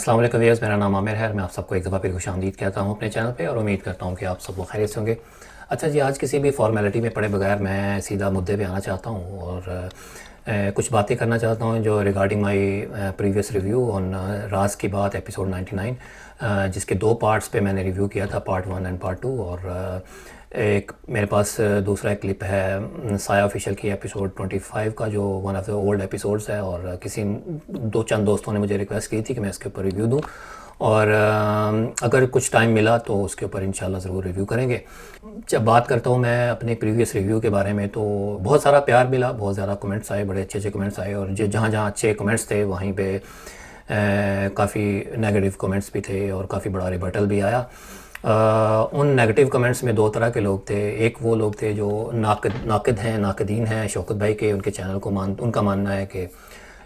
अस्सलाम वालेकुम व्यूअर्स, मेरा नाम आमिर है। मैं आप सबको एक दफ़ा फिर खुशामदीद कहता हूँ अपने चैनल पे और उम्मीद करता हूँ कि आप सब लोग खैरियत से होंगे। अच्छा जी, आज किसी भी फॉर्मेलिटी में पड़े बगैर मैं सीधा मुद्दे पे आना चाहता हूँ और कुछ बातें करना चाहता हूँ जो regarding my previous review on राज की बात एपिसोड 99, जिसके दो पार्ट्स पे मैंने रिव्यू किया था, पार्ट 1 एंड पार्ट 2। और एक मेरे पास दूसरा एक क्लिप है साया ऑफिशियल की एपिसोड 25 का, जो one of the old episodes है। और किसी दो चंद दोस्तों ने मुझे रिक्वेस्ट की थी कि मैं इसके ऊपर रिव्यू दूं और अगर कुछ टाइम मिला तो उसके ऊपर इंशाल्लाह ज़रूर रिव्यू करेंगे। जब बात करता हूँ मैं अपने प्रीवियस रिव्यू के बारे में, तो बहुत सारा प्यार मिला, बहुत ज़्यादा कमेंट्स आए, बड़े अच्छे अच्छे कमेंट्स आए। और जहाँ जहाँ अच्छे कमेंट्स थे वहीं पे काफ़ी नेगेटिव कमेंट्स भी थे और काफ़ी बड़ा रिबटल भी आया। उन नेगेटिव कमेंट्स में दो तरह के लोग थे। एक वो लोग थे जो नाकदीन हैं शौकत भाई के, उनके चैनल को उनका मानना है कि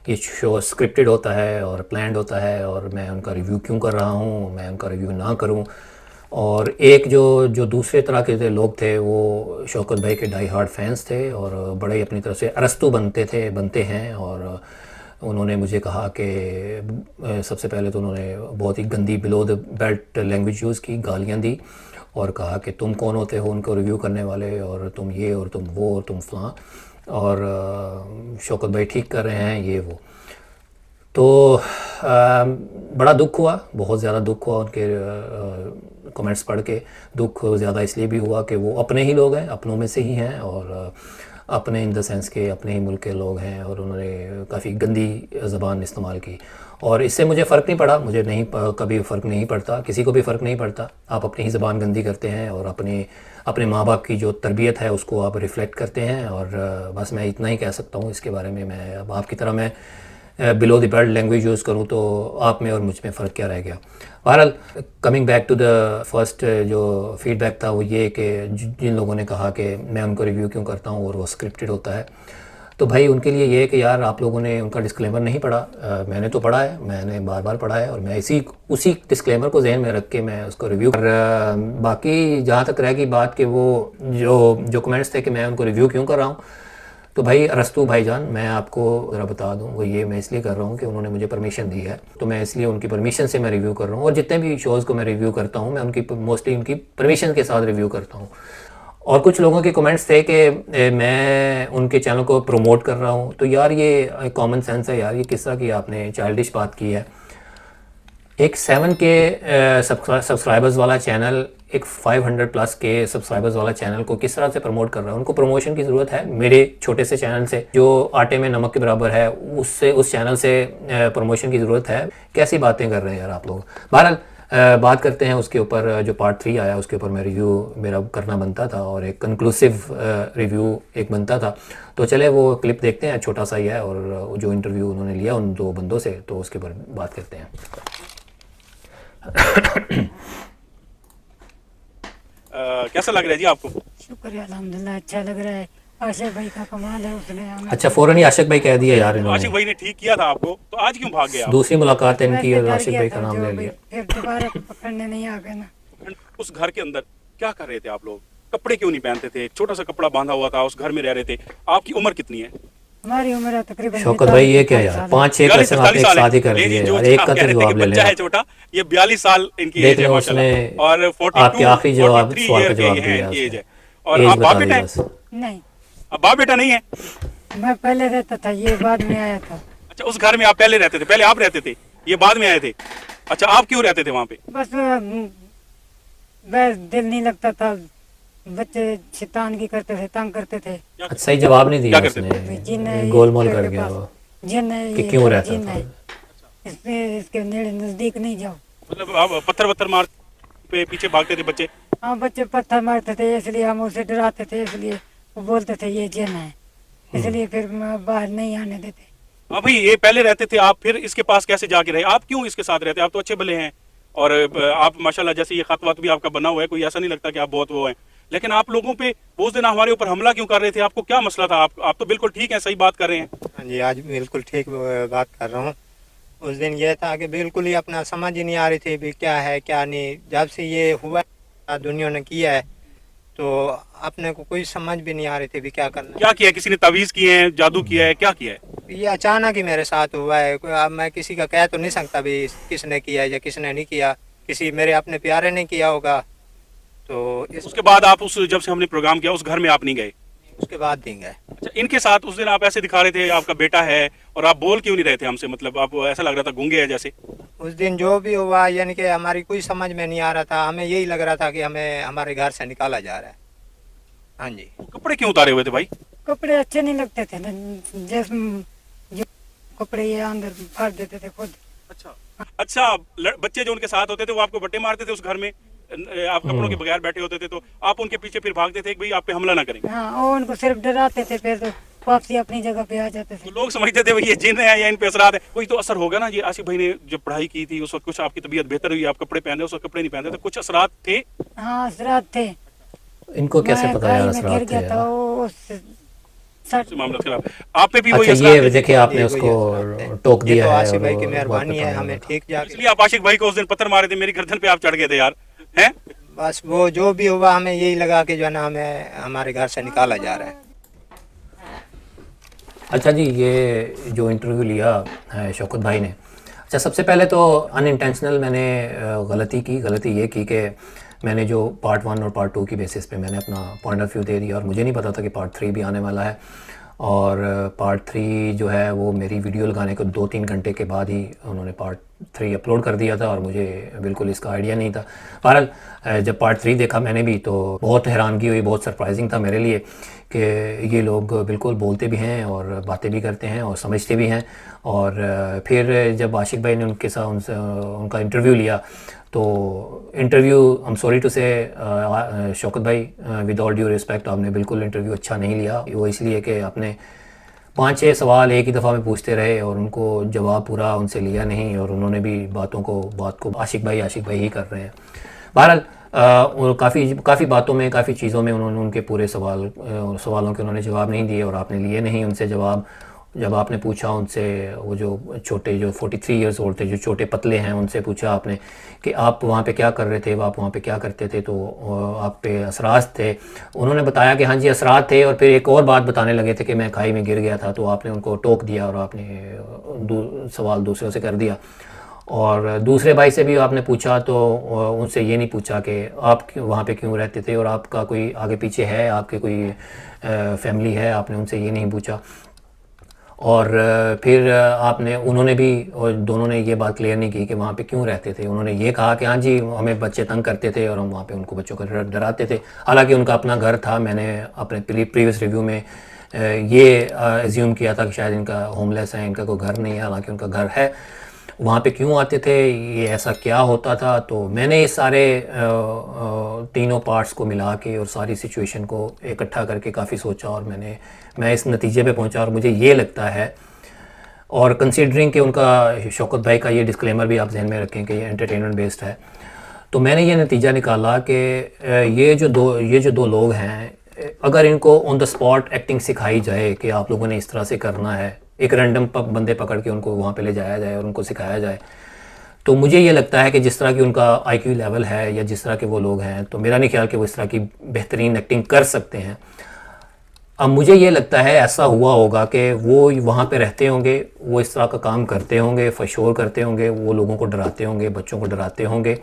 ये शो स्क्रिप्टेड होता है और प्लान्ड होता है और मैं उनका रिव्यू क्यों कर रहा हूँ, मैं उनका रिव्यू ना करूँ। और एक जो दूसरे तरह के लोग थे वो शौकत भाई के डाई हार्ड फैंस थे और बड़े ही अपनी तरफ से अरस्तू बनते हैं। और उन्होंने मुझे कहा कि सबसे पहले तो उन्होंने बहुत ही गंदी below the belt language use की, गालियाँ दी और कहा कि तुम कौन होते हो उनको रिव्यू करने वाले, और तुम ये और तुम वो और तुम फलां, और शौकत भाई ठीक कर रहे हैं ये वो। तो बड़ा दुख हुआ, बहुत ज़्यादा दुख हुआ उनके कमेंट्स पढ़ के। दुख ज़्यादा इसलिए भी हुआ कि वो अपने ही लोग हैं, अपनों में से ही हैं और अपने इन द सेंस के अपने ही मुल्क के लोग हैं, और उन्होंने काफ़ी गंदी ज़बान इस्तेमाल की। और इससे मुझे फ़र्क नहीं पड़ा, मुझे नहीं कभी फ़र्क नहीं पड़ता, किसी को भी फ़र्क नहीं पड़ता। आप अपनी ही ज़बान गंदी करते हैं और अपने माँ बाप की जो तरबियत है उसको आप रिफ़्लेक्ट करते हैं। और बस मैं इतना ही कह सकता हूँ इसके बारे में। मैं अब आपकी तरह मैं below the belt language use करूँ तो आप में और मुझ में फ़र्क क्या रह गया। बहरहाल, coming back to the first जो फीडबैक था वो ये कि जिन लोगों ने कहा कि मैं उनको रिव्यू क्यों करता हूँ और वो स्क्रिप्टेड होता है, तो भाई उनके लिए ये है कि यार आप लोगों ने उनका डिस्क्लेमर नहीं पढ़ा। मैंने तो पढ़ा है, मैंने बार बार पढ़ा है और मैं उसी डिस्क्लेमर को जहन में रख के मैं उसको रिव्यू कर। बाकी जहाँ तक रह गई बात कि वो जो कमेंट्स थे कि मैं उनको रिव्यू क्यों कर रहा हूँ, तो भाई अरस्तू भाईजान, मैं आपको ज़रा बता दूं, वो ये मैं इसलिए कर रहा हूँ कि उन्होंने मुझे परमिशन दी है, तो मैं इसलिए उनकी परमिशन से मैं रिव्यू कर रहा हूँ। और जितने भी शोज़ को मैं रिव्यू करता हूँ मैं उनकी मोस्टली उनकी परमिशन के साथ रिव्यू करता हूँ। और कुछ लोगों के कमेंट्स थे कि मैं उनके चैनल को प्रमोट कर रहा हूँ, तो यार ये कॉमन सेंस है यार, ये किस तरह की आपने चाइल्डिश बात की है। एक 7 के सब्सक्राइबर्स वाला चैनल एक 500 प्लस के सब्सक्राइबर्स वाला चैनल को किस तरह से प्रमोट कर रहा है। उनको प्रमोशन की ज़रूरत है मेरे छोटे से चैनल से जो आटे में नमक के बराबर है, उस चैनल से प्रमोशन की ज़रूरत है। कैसी बातें कर रहे हैं यार आप लोग। बहरहाल, बात करते हैं उसके ऊपर। जो पार्ट 3 आया उसके ऊपर मैं रिव्यू मेरा करना बनता था और एक कंक्लूसिव रिव्यू एक बनता था। तो चले वो क्लिप देखते हैं, छोटा सा ही है, और जो इंटरव्यू उन्होंने लिया उन दो बंदों से, तो उसके ऊपर बात करते हैं। कैसा लग रहा है जी आपको? शुक्र है, अल्हम्दुलिल्लाह अच्छा लग रहा है। आशिक भाई का कमाल है, उसने हमें अच्छा, फ़ौरन ही आशिक भाई कह दिया यार इन्होंने। आशिक भाई ने ठीक किया था आपको, तो आज क्यों भाग गए आप? दूसरी मुलाकात है इनकी वैसे और डर आशिक गया भाई था का नाम जो ले भाई लिया। फिर दोबारा पकड़ने नहीं आ गए ना। उस घर के अंदर क्या कर रहे थे आप लोग? कपड़े क्यों नहीं पहनते थे? छोटा सा कपड़ा बांधा हुआ था, उस घर में रह रहे थे। आपकी उम्र कितनी है? हमारी उम्र है तकरीबन शौकत भाई ये क्या यार, 45 साल। 5-6 क्वेश्चन आपने एक साथ ही कर ले जी, दिए जो यार, एक आप का कह तो रहे थे कि जवाब ले लें बच्चा है आप। छोटा, ये 42 साल इनकी देख एज है लो माशाल्लाह, उसने और आपके 42 आखिरी जवाब 43 सवाल ईयर का के जवाब ये हैं दिया एज उसने। है। और एज आप बाप बता बेटा दी हैं? बस। नहीं, अब बाप बेटा नहीं है? मैं पहले रहता था, ये बाद में आया था। अच्छा, उस घर में आप पहले रहते थे? पहले आप रहते थे, ये बाद में आए थे? अच्छा, आप क्यों रहते थे वहाँ पे? बस बस दिल नहीं लगता था, बच्चे शैतान की करते थे, तंग करते थे। अच्छा, सही जवाब नहीं दिया क्या करते उसने, जिन है गोलमोल घर कर के गया पास, वो जिन है कि ये क्यों घर रहता जिन था। है, इसके नेड़े नजदीक नहीं जाओ। मतलब आप पत्थर वत्थर मार पे पीछे भागते थे बच्चे? हाँ, बच्चे पत्थर मारते थे, इसलिए हम उसे डराते थे, इसलिए वो बोलते थे ये जिन है, इसलिए फिर बाहर नहीं आने देते। हाँ भाई, ये पहले रहते थे, आप फिर इसके पास कैसे जाके रहे? आप क्यों इसके साथ रहते? आप तो अच्छे भले हैं और आप माशाल्लाह, जैसे ये खत वत भी आपका बना हुआ है, कोई ऐसा नहीं लगता कि आप बहुत वो हैं, लेकिन आप लोगों पे उस दिन हमारे ऊपर हमला क्यों कर रहे थे? आपको क्या मसला था? आप तो बिल्कुल ठीक है, सही बात कर रहे हैं। हाँ जी, आज बिल्कुल ठीक बात कर रहा हूँ। उस दिन ये था कि बिल्कुल ही अपना समझ ही नहीं आ रही थी भी क्या है क्या नहीं। जब से ये हुआ दुनिया ने किया है तो अपने को कोई समझ भी नहीं आ रही थी भी क्या करना है। क्या किया है? किसी ने तावीज किए हैं, जादू किया है, क्या किया है? ये अचानक ही मेरे साथ हुआ है। अब मैं किसी का कह तो नहीं सकता भी किसने किया या किसने नहीं किया, किसी मेरे अपने प्यारे ने किया होगा। तो उसके बाद आप उस जब से हमने प्रोग्राम किया उस घर में आप नहीं गए? उसके बाद नहीं गए। अच्छा, इनके साथ उस दिन आप ऐसे दिखा रहे थे आपका बेटा है, और आप बोल क्यों नहीं रहे थे हमसे? मतलब आप ऐसा लग रहा था गूंगे है जैसे। उस दिन जो भी हुआ यानी कि हमारी कोई समझ में नहीं आ रहा था, हमें यही लग रहा था कि हमें हमारे घर से निकाला जा रहा है। हाँ जी। कपड़े क्यों उतारे हुए थे भाई? कपड़े अच्छे नहीं लगते थे ना, जैसे जो कपड़े ये अंदर फाड़ देते थे खुद। अच्छा, बच्चे जो उनके साथ होते थे वो आपको बट्टे मारते थे उस घर में, आप कपड़ों के बगैर बैठे होते थे तो आप उनके पीछे फिर भागते थे कि भाई आप पे हमला ना करेंगे। हाँ, और उनको सिर्फ डराते थे, फिर तो वापसी अपनी जगह पे आ जाते थे। तो लोग समझते थे भाई ये जिन है या इन पे असरात है। कोई तो असर होगा ना। ये आशिक भाई ने जब पढ़ाई की थी उस वक्त कुछ आपकी तबीयत बेहतर हुई, आप कपड़े पहने, उस वक्त कपड़े नहीं पहनते तो कुछ असरात थे? हाँ, असरात थे। इनको कैसे मैं पता यार खाई में असरात गिर थे गया था, यार? वो सट मामला खराब। आप पे भी वही अच्छा, असरात ये थे? देखिए आपने ये उसको वही असरात थे। टोक ये दिया तो है आसिफ और भाई की वो मेहरबानी बात है, बता हमें रहा ठीक जाके। इसलिए आप आशिक भाई को उस दिन पत्थर मारे थे, मेरी गर्दन पे आप चढ़ गए थे यार, हैं? बस वो जो भी हुआ हमें यही लगा कि जो है ना हमें हमारे घर से निकाला जा रहा है। अच्छा जी, ये जो इंटरव्यू लिया है शौकत भाई ने, अच्छा सबसे पहले तो अनइंटेंशनल मैंने गलती ये की कि मैंने जो पार्ट 1 और पार्ट 2 की बेसिस पे मैंने अपना पॉइंट ऑफ व्यू दे दिया, और मुझे नहीं पता था कि पार्ट 3 भी आने वाला है। और पार्ट 3 जो है वो मेरी वीडियो लगाने को 2-3 घंटे के बाद ही उन्होंने पार्ट 3 अपलोड कर दिया था, और मुझे बिल्कुल इसका आइडिया नहीं था। बहरहाल जब पार्ट 3 देखा मैंने भी तो बहुत हैरानगी हुई, बहुत सरप्राइजिंग था मेरे लिए कि ये लोग बिल्कुल बोलते भी हैं और बातें भी करते हैं और समझते भी हैं। और फिर जब आशिक भाई ने उनके साथ उनका इंटरव्यू लिया तो interview, I am sorry to say Shaukat भाई, विद ऑल ड्यू रिस्पेक्ट, आपने बिल्कुल इंटरव्यू अच्छा नहीं लिया। वो इसलिए कि आपने 5-6 सवाल एक ही दफ़ा में पूछते रहे और उनको जवाब पूरा उनसे लिया नहीं, और उन्होंने भी बात को आशिक भाई ही कर रहे हैं। बहरहाल काफ़ी बातों में, काफ़ी चीज़ों में उन्होंने उनके पूरे सवालों के उन्होंने जवाब नहीं दिए, और आपने लिए नहीं उनसे जवाब। जब आपने पूछा उनसे, वो जो छोटे, जो 43 ईयर्स ओल्ड थे, जो छोटे पतले हैं, उनसे पूछा आपने कि आप वहाँ पे क्या कर रहे थे, आप वहाँ पे क्या करते थे, तो आप पे असरात थे। उन्होंने बताया कि हाँ जी असरात थे, और फिर एक और बात बताने लगे थे कि मैं खाई में गिर गया था, तो आपने उनको टोक दिया और आपने सवाल दूसरों से कर दिया। और दूसरे भाई से भी आपने पूछा तो उनसे ये नहीं पूछा कि आप वहाँ पे क्यों रहते थे और आपका कोई आगे पीछे है, आपके कोई फैमिली है, आपने उनसे ये नहीं पूछा। और फिर उन्होंने भी, और दोनों ने ये बात क्लियर नहीं की कि वहाँ पे क्यों रहते थे। उन्होंने ये कहा कि हाँ जी हमें बच्चे तंग करते थे और हम वहाँ पे उनको बच्चों को डराते थे। हालांकि उनका अपना घर था। मैंने अपने प्रीवियस रिव्यू में ये एज्यूम किया था कि शायद इनका होमलेस है, इनका कोई घर नहीं है, हालांकि उनका घर है। वहाँ पे क्यों आते थे, ये ऐसा क्या होता था, तो मैंने इस सारे तीनों पार्ट्स को मिला के और सारी सिचुएशन को इकट्ठा करके काफ़ी सोचा, और मैं इस नतीजे पे पहुँचा। और मुझे ये लगता है, और कंसीडरिंग कि उनका, शौकत भाई का ये डिस्क्लेमर भी आप जहन में रखें कि ये एंटरटेनमेंट बेस्ड है, तो मैंने ये नतीजा निकाला कि ये जो दो लोग हैं, अगर इनको ऑन द स्पॉट एक्टिंग सिखाई जाए कि आप लोगों ने इस तरह से करना है, एक रैंडम बंदे पकड़ के उनको वहाँ पे ले जाया जाए और उनको सिखाया जाए, तो मुझे ये लगता है कि जिस तरह की उनका IQ लेवल है या जिस तरह के वो लोग हैं, तो मेरा नहीं ख्याल कि वो इस तरह की बेहतरीन एक्टिंग कर सकते हैं। अब मुझे ये लगता है ऐसा हुआ होगा कि वो वहाँ पे रहते होंगे, वो इस तरह का काम करते होंगे, फशोर करते होंगे, वो लोगों को डराते होंगे, बच्चों को डराते होंगे।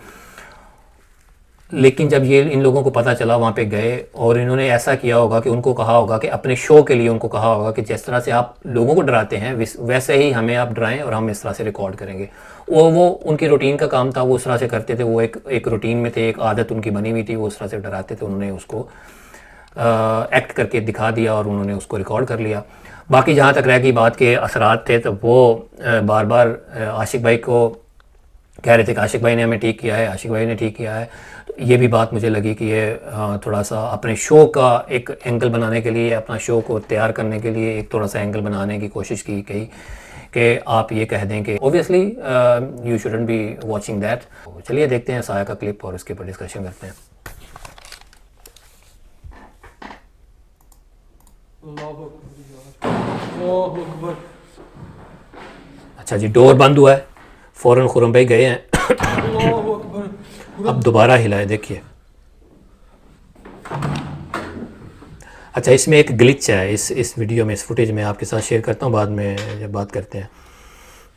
लेकिन जब ये इन लोगों को पता चला, वहाँ पे गए और इन्होंने ऐसा किया होगा कि उनको कहा होगा कि अपने शो के लिए उनको कहा होगा कि जिस तरह से आप लोगों को डराते हैं वैसे ही हमें आप डराएं और हम इस तरह से रिकॉर्ड करेंगे। वो उनकी रूटीन का काम था, वो उस तरह से करते थे, वो एक रूटीन में थे, एक आदत उनकी बनी हुई थी, वो उस तरह से डराते थे। उन्होंने उसको एक्ट करके दिखा दिया और उन्होंने उसको रिकॉर्ड कर लिया। बाकी जहाँ तक रह गई बात के असरात थे, तो वो बार बार आशिक भाई को कह रहे थे कि आशिक भाई ने हमें ठीक किया है, आशिक भाई ने ठीक किया है। तो ये भी बात मुझे लगी कि ये थोड़ा सा अपने शो का एक एंगल बनाने के लिए, अपना शो को तैयार करने के लिए एक थोड़ा सा एंगल बनाने की कोशिश की गई कि आप ये कह दें कि obviously you shouldn't be watching that. चलिए देखते हैं साया का क्लिप और इसके ऊपर डिस्कशन करते हैं। अच्छा जी, डोर बंद हुआ है, फ़ौरन खुरम भाई गए हैं। अब दोबारा हिलाए, देखिए। अच्छा, इसमें एक ग्लिच है इस वीडियो में, इस फुटेज में आपके साथ शेयर करता हूँ बाद में जब बात करते हैं।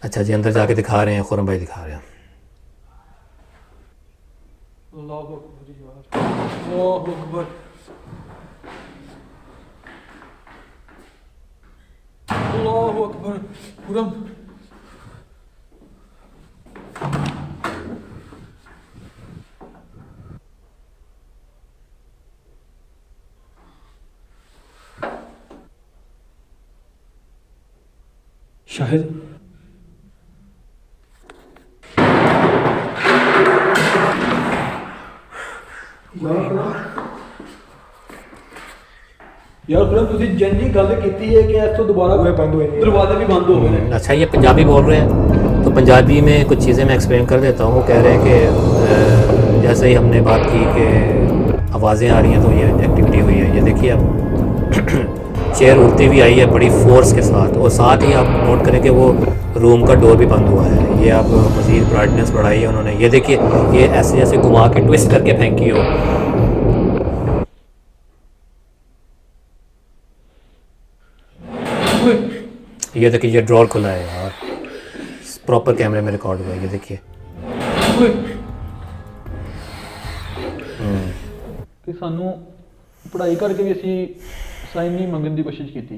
अच्छा जी, अंदर जाके दिखा रहे हैं, खुरम भाई दिखा रहे हैं। अल्लाहु अकबर यार, अल्लाहु अकबर, अल्लाहु अकबर। खुरम शाहिद यार खुरम तुसी जंजी गल कीती है कि इस तो दोबारा बंद हुए दरवाजे भी बंद हो गए हैं। अच्छा, ये पंजाबी बोल रहे हैं तो पंजाबी में कुछ चीज़ें मैं एक्सप्लेन कर देता हूँ। वो कह रहे हैं कि जैसे ही हमने बात की कि आवाज़ें आ रही हैं तो ये एक्टिविटी हुई है। ये देखिए अब चेयर उड़ती हुई आई है बड़ी फोर्स के साथ, और साथ ही आप नोट करें कि वो रूम का डोर भी बंद हुआ है। ये आप मज़ीद ब्राइटनेस बढ़ाई है उन्होंने। ये देखिए, ये ऐसे जैसे घुमा के ट्विस्ट करके फेंकी हो। ये देखिए, ये ड्रॉर खुला है यार, प्रॉपर कैमरे में रिकॉर्ड हुआ है। ये देखिए कि सानू पढ़ाई करके भी असी साइन नहीं मंगन की कोशिश की थी।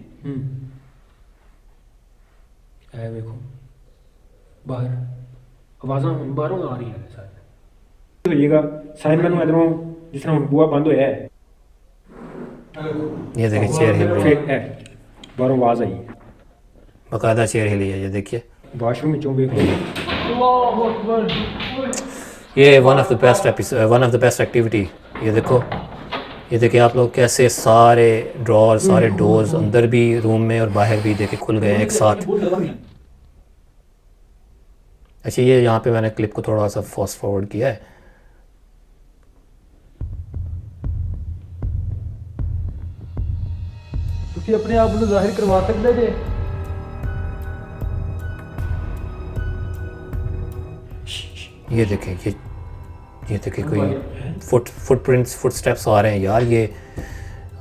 है देखो बाहर आवाज़ां बाहरों आ रही हैं सारे होइएगा साइन मैनू इधरों जिस तरह बुआ बंद होया है। ये देखिए, चेयर हिल रही है, फिर है बाहरों आवाज़ आई बाकायदा चेयर हिली है। ये देखिए, वाशरूम में चौंके अल्लाहु अकबर। ये one of the best activity. ये देखो, ये देखिए आप लोग कैसे सारे ड्रॉर, सारे डोर्स अंदर भी रूम में और बाहर भी देखे खुल गए हैं एक साथ। अच्छा, ये यहाँ पे मैंने क्लिप को थोड़ा सा फास्ट फॉरवर्ड किया है। तुसी अपने आप को जाहिर करवा सकते थे। ये देखें, ये देखिए कोई फुट स्टेप्स आ रहे हैं यार। ये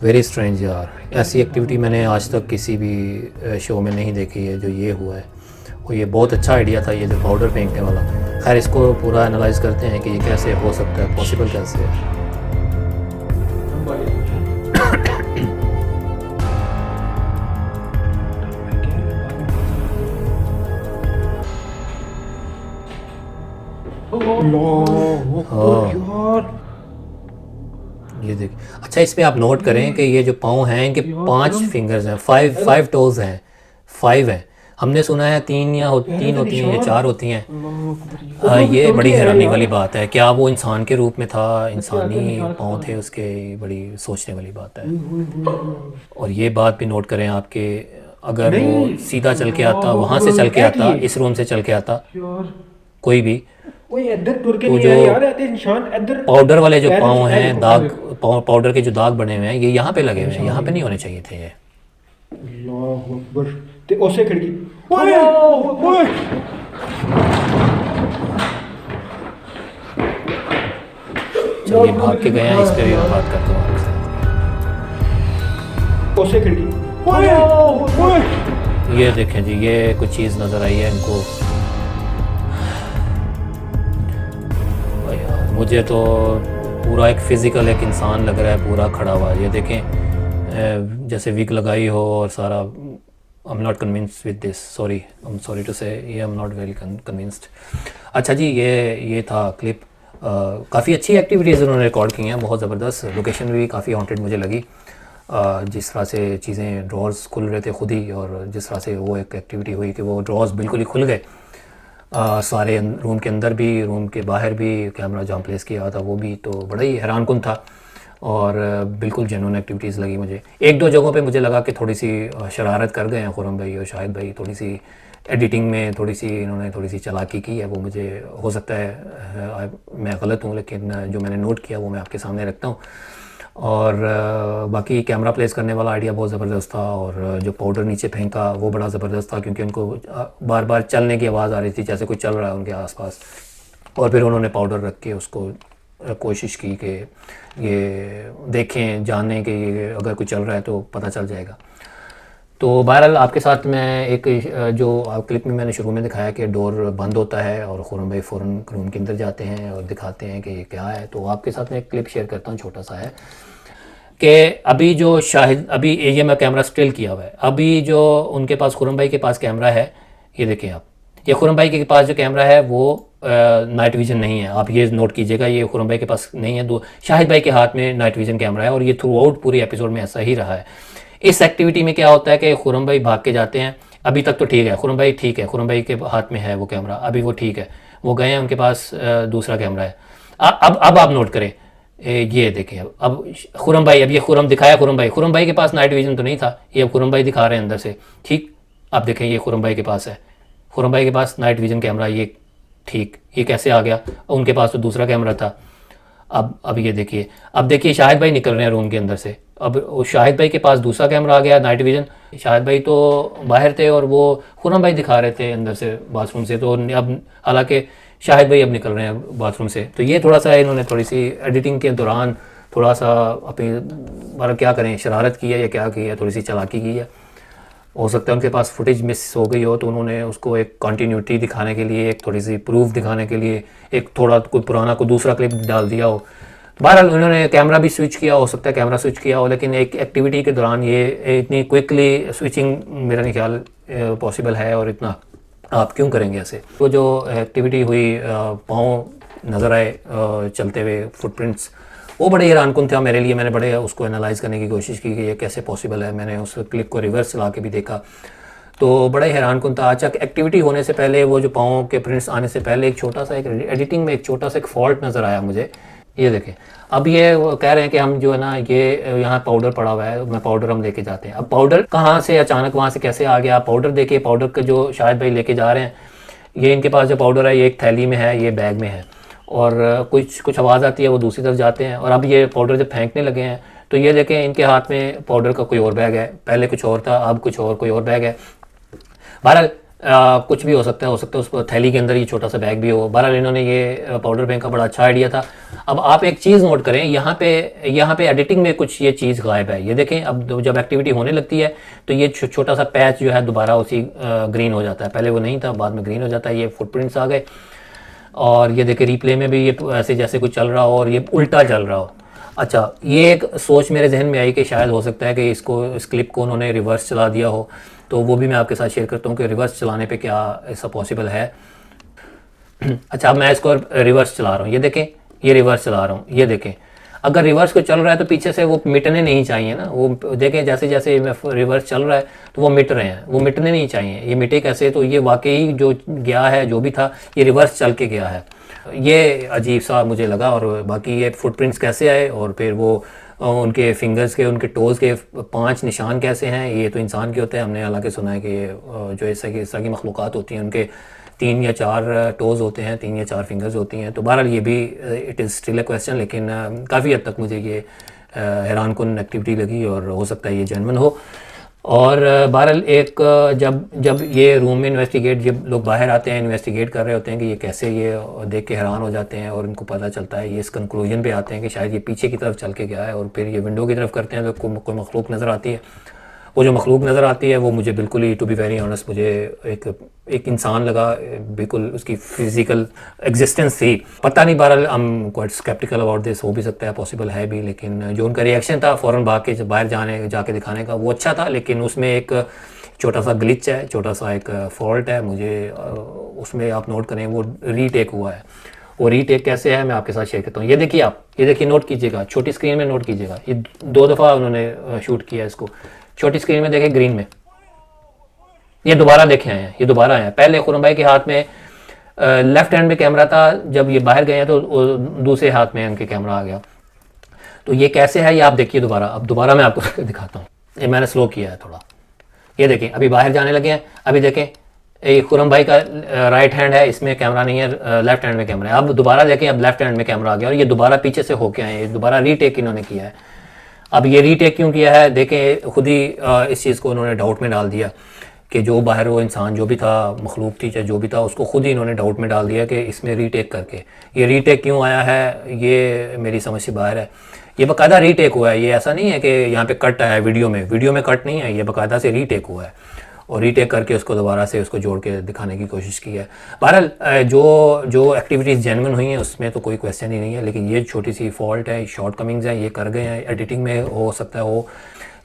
वेरी स्ट्रेंज यार, ऐसी एक्टिविटी मैंने आज तक किसी भी शो में नहीं देखी है जो ये हुआ है। और ये बहुत अच्छा आइडिया था, ये जो पाउडर फेंकने वाला। खैर, इसको पूरा एनालाइज करते हैं कि ये कैसे हो सकता है, पॉसिबल कैसे है। ये देख, अच्छा इसमें आप नोट करें कि ये जो पाँव हैं इनके 5 फिंगर्स हैं, 5 टोज हैं, 5 हैं। हमने सुना है 3 होती हैं या 4 होती हैं। ये बड़ी हैरानी वाली बात है। क्या वो इंसान के रूप में था, इंसानी पाँव थे उसके? बड़ी सोचने वाली बात है। और ये बात भी नोट करें आपके, अगर वो सीधा चल के आता, वहाँ से चल के आता, इस रूम से चल के आता, कोई भी, तो जो पाउडर वाले जो पाँव हैं, दाग पाउडर के जो दाग बने हुए हैं, ये यहाँ पे लगे हुए हैं, यहाँ पे नहीं होने चाहिए थे ये। अल्लाहु अकबर। ते उसे खिड़की चलिए भाग के गए हैं, इस पे भी मैं बात करता हूँ आपसे। उसे खिड़की ये देखें जी, ये कुछ चीज़ नज़र आई है इनको। यार मुझे तो पूरा एक फ़िज़िकल एक इंसान लग रहा है, पूरा खड़ा हुआ। ये देखें जैसे विग लगाई हो और सारा। I am not convinced with this, sorry, I am sorry to say, ये I am not very convinced. अच्छा जी, ये था क्लिप। काफ़ी अच्छी एक्टिविटीज़ उन्होंने रिकॉर्ड की हैं, बहुत ज़बरदस्त। लोकेशन भी काफ़ी हॉन्टेड मुझे लगी। जिस तरह से चीज़ें, ड्रॉर्स खुल रहे थे खुद ही, और जिस तरह से वो एक एक्टिविटी हुई कि वो ड्रॉर्स बिल्कुल ही खुल गए सारे, रूम के अंदर भी, रूम के बाहर भी। कैमरा जहाँ प्लेस किया था वो भी, तो बड़ा ही हैरान कुन था और बिल्कुल जेन्युइन एक्टिविटीज़ लगी मुझे। एक दो जगहों पे मुझे लगा कि थोड़ी सी शरारत कर गए हैं खुरम भाई और शाहिद भाई, थोड़ी सी एडिटिंग में इन्होंने थोड़ी सी चालाकी की है। वो मुझे हो सकता है मैं गलत हूँ, लेकिन जो मैंने नोट किया वो मैं आपके सामने रखता हूँ। और बाकी कैमरा प्लेस करने वाला आइडिया बहुत ज़बरदस्त था, और जो पाउडर नीचे फेंका वो बड़ा ज़बरदस्त था, क्योंकि उनको बार बार चलने की आवाज़ आ रही थी, जैसे कोई चल रहा है उनके आसपास। और फिर उन्होंने पाउडर रख के उसको कोशिश की कि ये देखें, जानें कि ये अगर कुछ चल रहा है तो पता चल जाएगा। तो बहरहाल आपके साथ मैं एक जो क्लिप में मैंने शुरू में दिखाया कि डोर बंद होता है और खुरम भाई फ़ौरन रूम के अंदर जाते हैं और दिखाते हैं कि ये क्या है। तो आपके साथ मैं एक क्लिप शेयर करता हूँ, छोटा सा है कि अभी जो शाहिद, अभी ये मैं कैमरा स्टिल किया हुआ है, अभी जो उनके पास खुरम भाई के पास कैमरा है, ये देखें आप, ये खुरम भाई के पास जो कैमरा है वो नाइट विज़न नहीं है। आप ये नोट कीजिएगा, ये खुरम भाई के पास नहीं है। शाहिद भाई के हाथ में नाइट विज़न कैमरा है और ये थ्रू आउट पूरी एपिसोड में ऐसा ही रहा है। इस एक्टिविटी में क्या होता है कि खुरम भाई भाग के जाते हैं, अभी तक तो ठीक है, खुरम भाई ठीक है, खुरम भाई के हाथ में है वो कैमरा, अभी वो ठीक है, वो गए हैं, उनके पास दूसरा कैमरा है। अब आप नोट करें, ये देखें, अब खुरम भाई, अब ये खुरम दिखाया, खुरम भाई के पास नाइट विज़न तो नहीं था, ये अब खुरम भाई दिखा रहे हैं अंदर से, ठीक। अब देखें, ये खुरम भाई के पास है, खुरम भाई के पास नाइट विज़न कैमरा, ये ठीक, ये कैसे आ गया, उनके पास तो दूसरा कैमरा था। अब ये देखिए, अब देखिए शाहिद भाई निकल रहे हैं रूम के अंदर से, अब शाहिद भाई के पास दूसरा कैमरा आ गया, नाइट विज़न। शाहिद भाई तो बाहर थे और वो खुरम भाई दिखा रहे थे अंदर से बाथरूम से, तो अब हालांकि शाहिद भाई अब निकल रहे हैं बाथरूम से। तो ये थोड़ा सा इन्होंने थोड़ी सी एडिटिंग के दौरान थोड़ा सा अपनी मतलब क्या करें, शरारत की है या क्या की है, थोड़ी सी चालाकी की है। हो सकता है उनके पास फुटेज मिस हो गई हो, तो उन्होंने उसको एक कंटिन्यूटी दिखाने के लिए, एक थोड़ी सी प्रूफ दिखाने के लिए एक थोड़ा कोई पुराना कोई दूसरा क्लिप डाल दिया हो। बहरहाल उन्होंने कैमरा भी स्विच किया, हो सकता है कैमरा स्विच किया हो, लेकिन एक एक्टिविटी के दौरान ये इतनी क्विकली स्विचिंग मेरा नहीं ख्याल पॉसिबल है, और इतना आप क्यों करेंगे ऐसे। वो जो एक्टिविटी हुई, पाँव नज़र आए चलते हुए फुटप्रिंट्स, वो बड़े हैरानकुन था मेरे लिए। मैंने बड़े उसको एनालाइज़ करने की कोशिश की कि ये कैसे पॉसिबल है। मैंने उस क्लिप को रिवर्स चला के भी देखा, तो बड़ा ही हैरानकुन था। अच्छा, एक्टिविटी होने से पहले, वो जो पाँव के प्रिंट्स आने से पहले एक छोटा सा, एक एडिटिंग में एक छोटा सा एक फॉल्ट नज़र आया मुझे। ये देखें, अब ये वो कह रहे हैं कि हम जो है ना, ये यहाँ पाउडर पड़ा हुआ है, मैं पाउडर हम लेके जाते हैं। अब पाउडर कहाँ से अचानक वहाँ से कैसे आ गया पाउडर? देखिए, पाउडर का जो शाहिद भाई लेके जा रहे हैं, ये इनके पास जो पाउडर है, ये एक थैली में है, ये बैग में है, और कुछ आवाज़ आती है, वो दूसरी तरफ जाते हैं, और अब ये पाउडर जब फेंकने लगे हैं, तो ये देखें इनके हाथ में पाउडर का कोई और बैग है। पहले कुछ और था, अब कुछ और, कोई और बैग है। बहरहाल कुछ भी हो सकता है उस थैली के अंदर ये छोटा सा बैग भी हो। बहरहाल इन्होंने ये पाउडर फेंक का बड़ा अच्छा आइडिया था। अब आप एक चीज़ नोट करें, यहाँ पे एडिटिंग में कुछ ये चीज़ गायब है। ये देखें, अब जब एक्टिविटी होने लगती है तो ये छोटा सा पैच जो है दोबारा उसी ग्रीन हो जाता है। पहले वो नहीं था, बाद में ग्रीन हो जाता है। ये फुटप्रिंट्स आ गए, और ये देखें रिप्ले में भी ये ऐसे जैसे कुछ चल रहा हो और ये उल्टा चल रहा हो। अच्छा, ये एक सोच मेरे जहन में आई कि शायद हो सकता है कि इस क्लिप को उन्होंने रिवर्स चला दिया हो, तो वो भी मैं आपके साथ शेयर करता हूँ कि रिवर्स चलाने पे क्या ऐसा पॉसिबल है। अच्छा, अब मैं इसको रिवर्स चला रहा हूँ, ये देखें, ये रिवर्स चला रहा हूँ, ये देखें। अगर रिवर्स को चल रहा है तो पीछे से वो मिटने नहीं चाहिए ना। वो देखें, जैसे जैसे रिवर्स चल रहा है तो वो मिट रहे हैं, वो मिटने नहीं चाहिए। ये मिटे कैसे? तो ये वाकई जो गया है, जो भी था, ये रिवर्स चल के गया है। ये अजीब सा मुझे लगा। और बाकी ये फुटप्रिंट्स कैसे आए, और फिर वो उनके फिंगर्स के, उनके टोज़ के 5 निशान कैसे हैं? ये तो इंसान के होते हैं। हमने हालांकि सुना है कि जो इस तरह की मखलूक़ात होती हैं, उनके 3 या 4 टोज़ होते हैं, 3 या 4 फिंगर्स होती हैं। तो बहरहाल ये भी it is still a question, लेकिन काफ़ी हद तक मुझे ये हैरानकुन एक्टिविटी लगी, और हो सकता है ये जेन्युइन हो। और बहरहाल एक जब ये रूम में जब लोग बाहर आते हैं, इन्वेस्टिगेट कर रहे होते हैं कि ये कैसे, ये देख के हैरान हो जाते हैं, और इनको पता चलता है, ये इस कंक्लूजन पे आते हैं कि शायद ये पीछे की तरफ चल के गया है। और फिर ये विंडो की तरफ करते हैं तो कोई मखलूक नज़र आती है। वो जो मखलूक नज़र आती है वो मुझे बिल्कुल ही, टू बी वेरी ऑनेस्ट, मुझे एक इंसान लगा, बिल्कुल उसकी फिजिकल एग्जिस्टेंस थी। पता नहीं, बहरहाल I am quite sceptical about this. हो भी सकता है, पॉसिबल है भी, लेकिन जो उनका रिएक्शन था फ़ौरन भाग के बाहर जाके दिखाने का, वो अच्छा था। लेकिन उसमें एक छोटा सा ग्लिच है, छोटा सा एक फॉल्ट है। मुझे उसमें आप नोट करें, वो रीटेक हुआ है। वो रीटेक कैसे है मैं आपके साथ शेयर करता हूँ। ये देखिए, आप ये देखिए, नोट कीजिएगा, छोटी स्क्रीन में नोट कीजिएगा। ये 2 दफ़ा उन्होंने शूट किया इसको। छोटी स्क्रीन में देखें, ग्रीन में, ये दोबारा देखे आए हैं, ये दोबारा आए हैं। पहले खुरम भाई के हाथ में लेफ्ट हैंड में कैमरा था, जब ये बाहर गए हैं तो दूसरे हाथ में उनके कैमरा आ गया। तो ये कैसे है, ये आप देखिए दोबारा। अब दोबारा मैं आपको दिखाता हूँ। ये मैंने स्लो किया है थोड़ा। ये देखें, अभी बाहर जाने लगे हैं। अभी देखें, ये खुरम भाई का राइट हैंड है, इसमें कैमरा नहीं है, लेफ्ट हैंड में कैमरा है। अब दोबारा देखें, अब लेफ्ट हैंड में कैमरा आ गया, और ये दोबारा पीछे से होके आए, ये दोबारा रीटेक इन्होंने किया है। अब ये रीटेक क्यों किया है, देखें, खुद ही इस चीज़ को उन्होंने डाउट में डाल दिया कि जो बाहर वो इंसान जो भी था, मखलूक थी चाहे जो भी था, उसको खुद ही इन्होंने डाउट में डाल दिया कि इसमें रीटेक करके। ये रीटेक क्यों आया है ये मेरी समझ से बाहर है। ये बाकायदा रीटेक हुआ है, ये ऐसा नहीं है कि यहाँ पे कट आया है वीडियो में कट नहीं है, ये बाकायदा से रीटेक हुआ है और रीटेक करके उसको दोबारा से उसको जोड़ के दिखाने की कोशिश की है। बहरहाल जो एक्टिविटीज़ जेन्युइन हुई हैं उसमें तो कोई क्वेश्चन ही नहीं है, लेकिन ये छोटी सी फॉल्ट है, शॉर्ट कमिंग्स हैं, ये कर गए हैं, एडिटिंग में हो सकता है हो,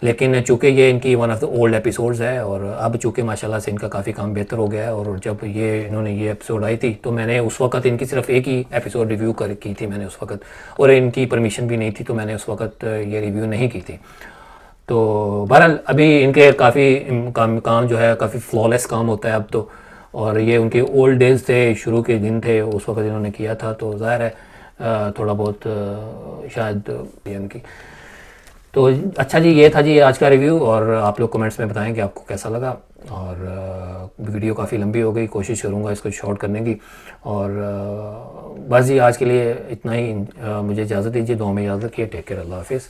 लेकिन चूँकि ये इनकी one of the old episodes है और अब चूँकि माशाल्लाह से इनका काफ़ी काम बेहतर हो गया है। और जब इन्होंने ये एपिसोड आई थी तो मैंने उस वक्त इनकी सिर्फ एक ही एपिसोड रिव्यू की थी मैंने उस वक्त, और इनकी परमिशन भी नहीं थी तो मैंने उस वक्त ये रिव्यू नहीं की थी। तो बहरहाल अभी इनके काफ़ी काम जो है काफ़ी फ्लॉलेस काम होता है अब तो, और ये उनके ओल्ड डेज थे, शुरू के दिन थे, उस वक्त इन्होंने किया था, तो ज़ाहिर है थोड़ा बहुत शायद ये उनकी। तो अच्छा जी, ये था जी आज का रिव्यू, और आप लोग कमेंट्स में बताएं कि आपको कैसा लगा। और वीडियो काफ़ी लंबी हो गई, कोशिश करूँगा इसको शॉर्ट करने की। और बस जी आज के लिए इतना ही, मुझे इजाज़त दीजिए, दुआ में इजाज़त रखिए, टेक केयर, अल्लाह हाफिज़।